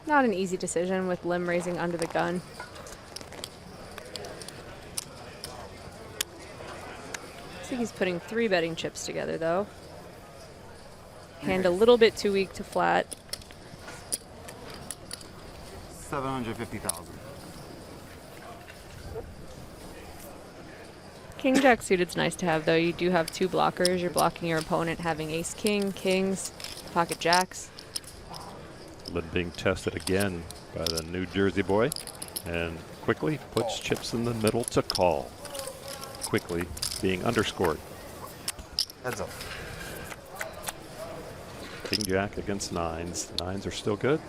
Not an easy decision with Lim raising under the gun. Looks like he's putting 3 betting chips together, though. Hand a little bit too weak to flat. 750,000. King Jack suited's nice to have, though. You do have 2 blockers. You're blocking your opponent having ace king, kings, pocket jacks. Lim being tested again by the New Jersey boy, and quickly puts chips in the middle to call. Quickly being underscored. Heads up. King Jack against nines. Nines are still good.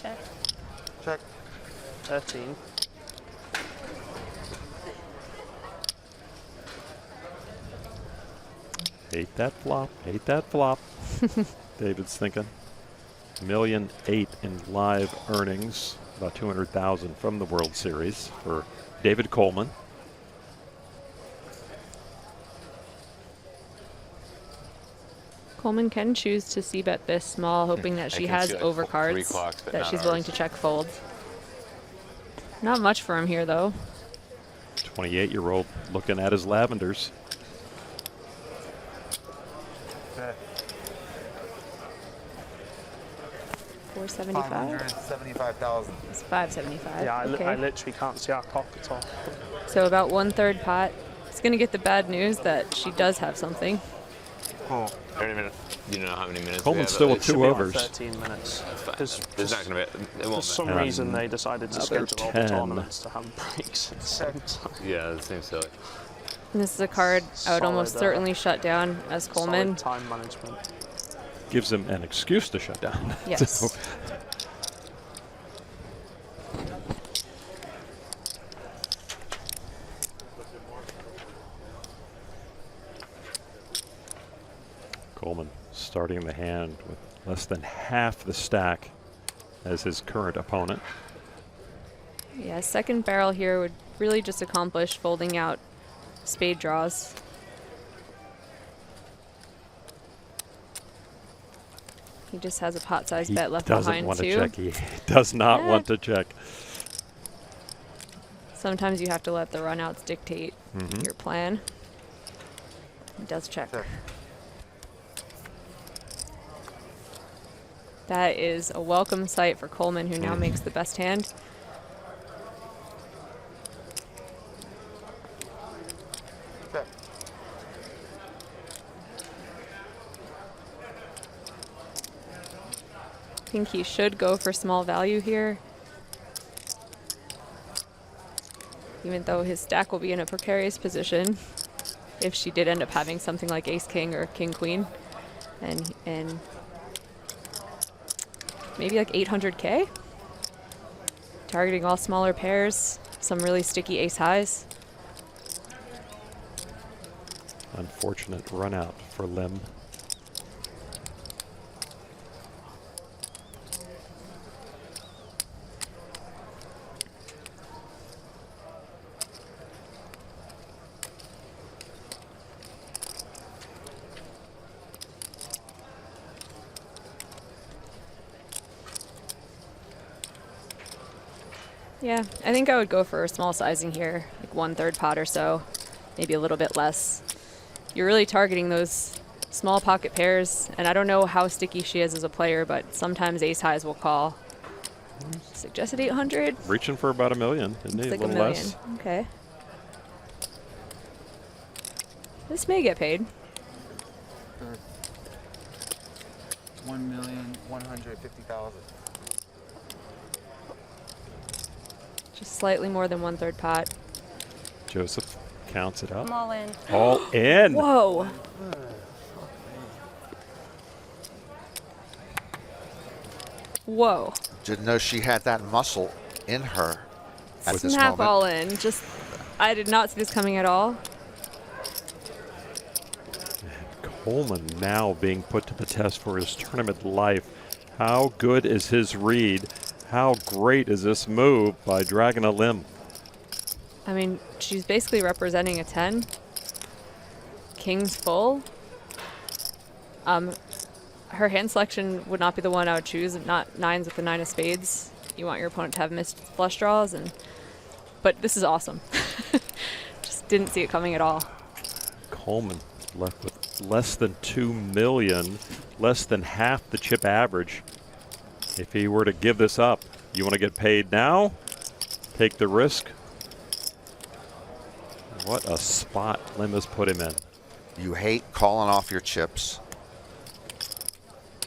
Check. Check. 13. Hate that flop. Hate that flop. David's thinking. $1.8 million in live earnings, about 200,000 from the World Series for David Coleman. Coleman can choose to c-bet this small, hoping that she has overcards that she's willing to check fold. Not much for him here, though. 28-year-old looking at his lavenders. Okay. 475. 575,000. It's 575. Yeah, okay. I literally can't see our clock at all. So about 1/3 pot. It's going to get the bad news that she does have something. Cool. How many minutes? You know how many minutes? Coleman's we still have with Should 2 be on overs. 13 minutes. There's not going to be. It For won't some matter. reason, they decided to Another schedule all the 10. tournaments to have breaks at the same time. Yeah, it seems silly. And this is a card I would almost Solid, certainly shut down as Coleman. Solid time management. Gives him an excuse to shut down. Yes. So, Coleman starting the hand with less than half the stack as his current opponent. Yeah, second barrel here would really just accomplish folding out spade draws. He just has a pot-sized bet left doesn't behind, want too. to check. He does not Yeah. want to check. Sometimes you have to let the runouts dictate your plan. He does check. Check. That is a welcome sight for Coleman, who now makes the best hand. Check. I think he should go for small value here. Even though his stack will be in a precarious position if she did end up having something like ace-king or king-queen. And maybe like 800K? Targeting all smaller pairs, some really sticky ace-highs. Unfortunate run out for Lim. Yeah, I think I would go for a small sizing here, like 1/3 pot or so, maybe a little bit less. You're really targeting those small pocket pairs, and I don't know how sticky she is as a player, but sometimes ace highs will call. Suggested 800. Reaching for about $1 million, isn't he? It's like a $1 little million. less. Okay. This may get paid. 1,150,000. Just slightly more than 1/3 pot. Joseph counts it up. I'm all in. All in. Whoa. Whoa. Didn't know she had that muscle in her at this Snap moment. all in. Just, I did not see this coming at all. Coleman now being put to the test for his tournament life. How good is his read? How great is this move by Dragana Lim? I mean, she's basically representing a 10. King's full. her hand selection would not be the one I would choose. Not nines with the 9 of spades. You want your opponent to have missed flush draws, but this is awesome. Just didn't see it coming at all. Coleman left with less than 2 million, less than half the chip average. If he were to give this up, you want to get paid now? Take the risk? What a spot Lim has put him in. You hate calling off your chips.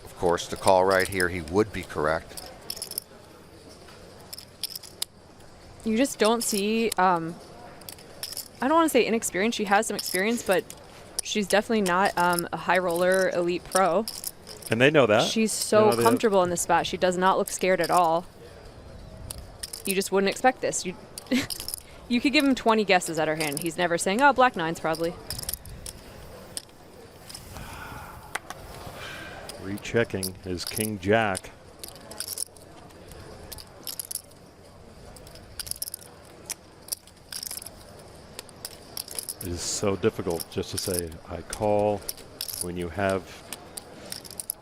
Of course, the call right here, he would be correct. You just don't see, I don't want to say inexperienced. She has some experience, but she's definitely not a high roller elite pro. And they know that. She's so comfortable in this spot. She does not look scared at all. You just wouldn't expect this. You could give him 20 guesses at her hand. He's never saying, oh, black 9s probably. Rechecking his king jack. It is so difficult just to say, I call, when you have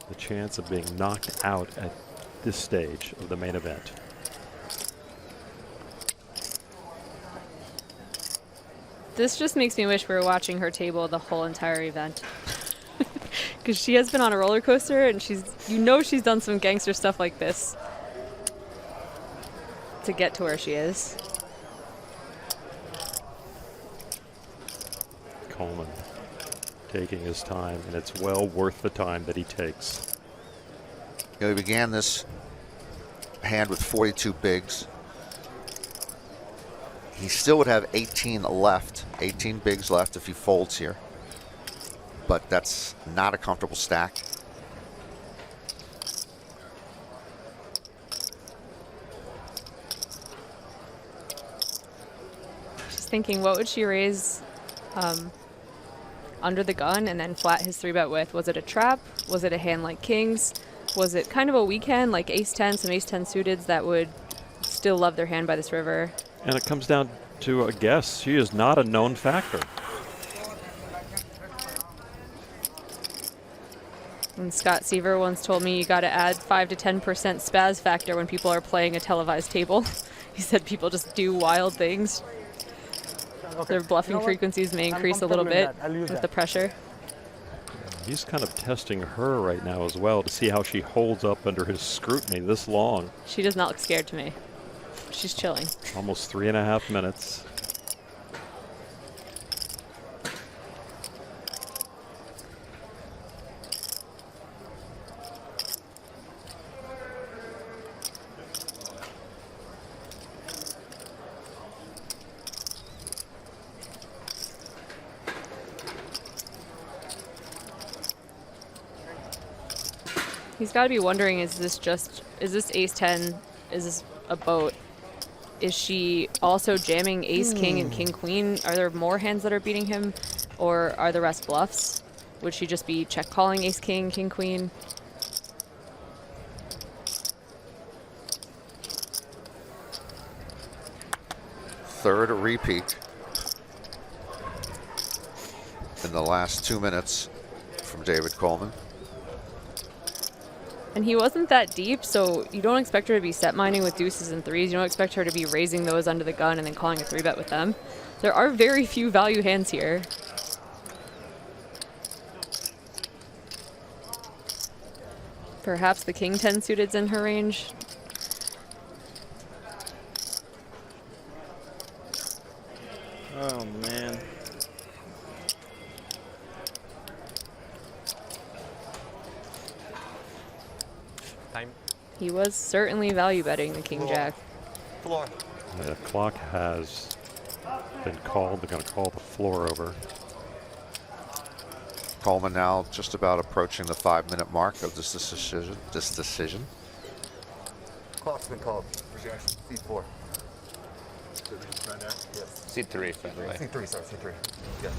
the chance of being knocked out at this stage of the main event. This just makes me wish we were watching her table the whole entire event. Because she has been on a roller coaster, and she's done some gangster stuff like this to get to where she is. Coleman taking his time, and it's well worth the time that he takes. You know, he began this hand with 42 bigs. He still would have 18 left, 18 bigs left if he folds here. But that's not a comfortable stack. Just thinking, what would she raise under the gun and then flat his 3-bet with? Was it a trap? Was it a hand like kings? Was it kind of a weak hand like ace-10, some ace-10 suiteds that would still love their hand by this river? And it comes down to a guess. She is not a known factor. And Scott Seaver once told me you got to add 5 to 10% spaz factor when people are playing a televised table. He said people just do wild things. Their bluffing frequencies may increase a little bit with the pressure. He's kind of testing her right now as well to see how she holds up under his scrutiny this long. She does not look scared to me. She's chilling. Almost 3.5 minutes. He's got to be wondering, is this ace-10, is this a boat? Is she also jamming ace-king and king-queen? Are there more hands that are beating him, or are the rest bluffs? Would she just be check-calling ace-king, king-queen? Third repeat in the last 2 minutes from David Coleman. And he wasn't that deep, so you don't expect her to be set mining with deuces and threes. You don't expect her to be raising those under the gun and then calling a 3-bet with them. There are very few value hands here. Perhaps the king-10 suited's in her range. Oh, man. Time. He was certainly value betting the king-jack. Floor. The clock has been called. They're going to call the floor over. Coleman now just about approaching the 5-minute mark of this decision. Clock's been called. C4. Yes. C3, by the way. C3, sorry, C3. Yeah.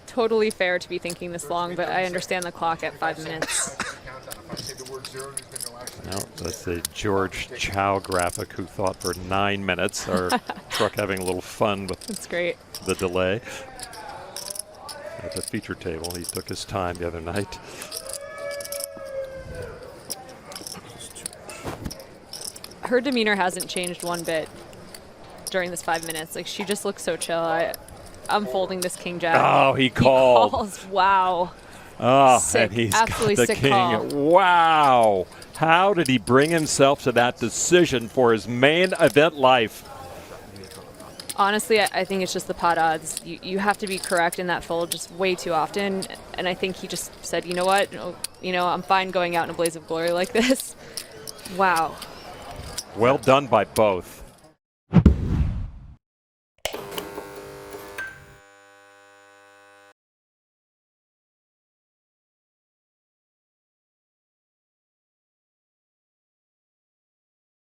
Totally fair to be thinking this long, but I understand the clock at 5 minutes. No, that's the George Chow graphic who thought for 9 minutes. Our truck having a little fun with That's great. the delay. At the feature table, he took his time the other night. her demeanor hasn't changed one bit during this 5 minutes. Like, she just looks so chill. I'm folding this king jack. Oh, he called. He calls. Wow. Oh, Sick. and he's Absolutely got the sick king. call. Wow. How did he bring himself to that decision for his main event life? Honestly, I think it's just the pot odds. You have to be correct in that fold just way too often. And I think he just said, you know what? I'm fine going out in a blaze of glory like this. Wow. Well done by both.